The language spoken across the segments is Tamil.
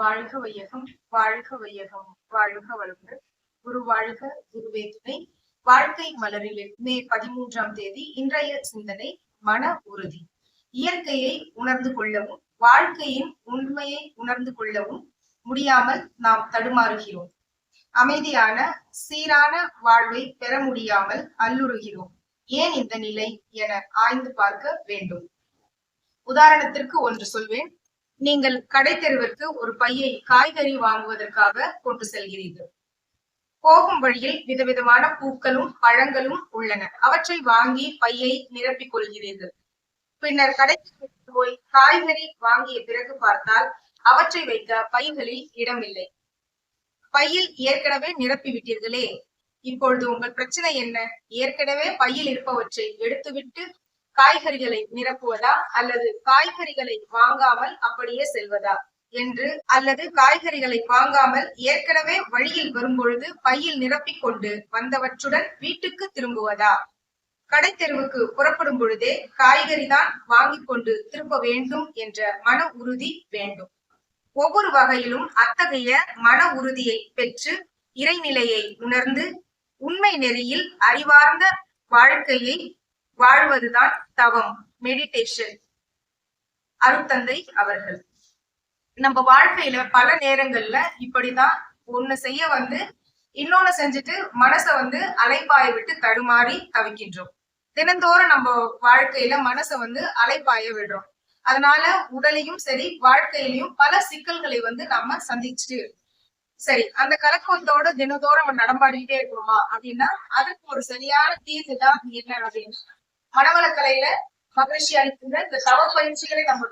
வாழ்க வையகம், வாழ்க வையகம், வாழ்க வளமுடன். குரு வாழ்க, குருவே துணை. வாழ்க்கை மலரில் மே 13ஆம் தேதி இன்றைய சிந்தனை மன உறுதி. இயற்கையை உணர்ந்து கொள்ளவும் வாழ்க்கையின் உண்மையை உணர்ந்து கொள்ளவும் முடியாமல் நாம் தடுமாறுகிறோம். அமைதியான சீரான வாழ்வை பெற முடியாமல் அல்லுறுகிறோம். ஏன் இந்த நிலை என ஆய்ந்து பார்க்க வேண்டும். உதாரணத்திற்கு ஒன்று சொல்வேன். நீங்கள் கடை தெருவிற்கு ஒரு பையை காய்கறி வாங்குவதற்காக கொண்டு செல்கிறீர்கள். போகும் வழியில் விதவிதமான பூக்களும் பழங்களும் உள்ளன. அவற்றை வாங்கி பையை நிரப்பிக் கொள்கிறீர்கள். பின்னர் கடைக்கு போய் காய்கறி வாங்கிய பிறகு பார்த்தால் அவற்றை வைக்க பைகளில் இடமில்லை. பையில் ஏற்கனவே நிரப்பி விட்டீர்களே. இப்பொழுது உங்கள் பிரச்சனை என்ன? ஏற்கனவே பையில் இருப்பவற்றை எடுத்துவிட்டு காய்கறிகளை நிரப்புவதா, அல்லது காய்கறிகளை வாங்காமல் அப்படியே செல்வதா என்று, அல்லது காய்கறிகளை வாங்காமல் ஏற்கனவே வழியில் வரும்பொழுது பையில் நிரப்பிக் கொண்டு வந்தவற்றுடன் வீட்டுக்கு திரும்புவதா? கடை தெருவுக்கு புறப்படும் பொழுதே காய்கறி தான் வாங்கி கொண்டு திரும்ப வேண்டும் என்ற மன உறுதி வேண்டும். ஒவ்வொரு வகையிலும் அத்தகைய மன உறுதியை பெற்று இறைநிலையை உணர்ந்து உண்மை நெறியில் அறிவார்ந்த வாழ்க்கையை வாழ்வதுதான் தவம், மெடிடேஷன். அருட்தந்தை அவர்கள். நம்ம வாழ்க்கையில பல நேரங்கள்ல இப்படிதான் ஒண்ணு செய்ய இன்னொன்னு செஞ்சுட்டு மனசை அலைப்பாய விட்டு தடுமாறி தவிக்கின்றோம். தினந்தோறும் நம்ம வாழ்க்கையில மனசை அலைப்பாய விடுறோம். அதனால உடலையும் சரி வாழ்க்கையிலையும் பல சிக்கல்களை நம்ம சந்திச்சுட்டு சரி அந்த கலக்கத்தோட தினந்தோறும் நம்ம நடமாடிக்கிட்டே இருக்கணுமா அப்படின்னா அதுக்கு ஒரு சரியான தீர்வு தான் என்ன அப்படின்னா, மனவளக்கலையில மகிழ்ச்சி அளிக்கின்ற இந்த தவ பயிற்சிகளை நம்ம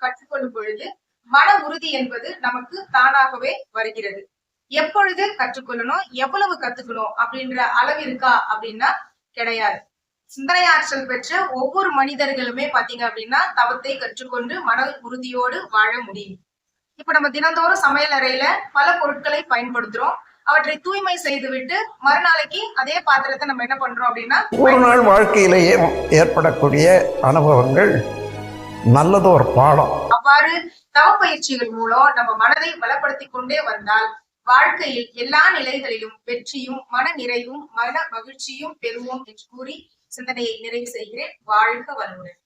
கற்றுக்கொள்ளும் பொழுது மன உறுதி என்பது நமக்கு தானாகவே வருகிறது. எப்பொழுது கற்றுக்கொள்ளணும், எவ்வளவு கத்துக்கணும் அப்படின்ற அளவு இருக்கா அப்படின்னா கிடையாது. சிந்தனை ஆற்றல் பெற்ற ஒவ்வொரு மனிதர்களுமே பாத்தீங்க அப்படின்னா தவத்தை கற்றுக்கொண்டு மன உறுதியோடு வாழ முடியும். இப்ப நம்ம தினந்தோறும் சமையல் அறையில பல பொருட்களை பயன்படுத்துறோம். அவற்றை தூய்மை செய்துவிட்டு மறுநாளைக்கு அதே பாத்திரத்தை நம்ம என்ன பண்றோம் அப்படின்னா, ஒரு நாள் வாழ்க்கையிலேயே ஏற்படக்கூடிய அனுபவங்கள் நல்லது ஒரு பாடம். அவ்வாறு தவ பயிற்சிகள் மூலம் நம்ம மனதை பலப்படுத்தி கொண்டே வந்தால் வாழ்க்கையில் எல்லா நிலைகளிலும் வெற்றியும் மன நிறைவும் மன மகிழ்ச்சியும் பெறுவோம் என்று கூறி சிந்தனையை நிறைவு செய்கிறேன். வாழ்க வளமுடன்.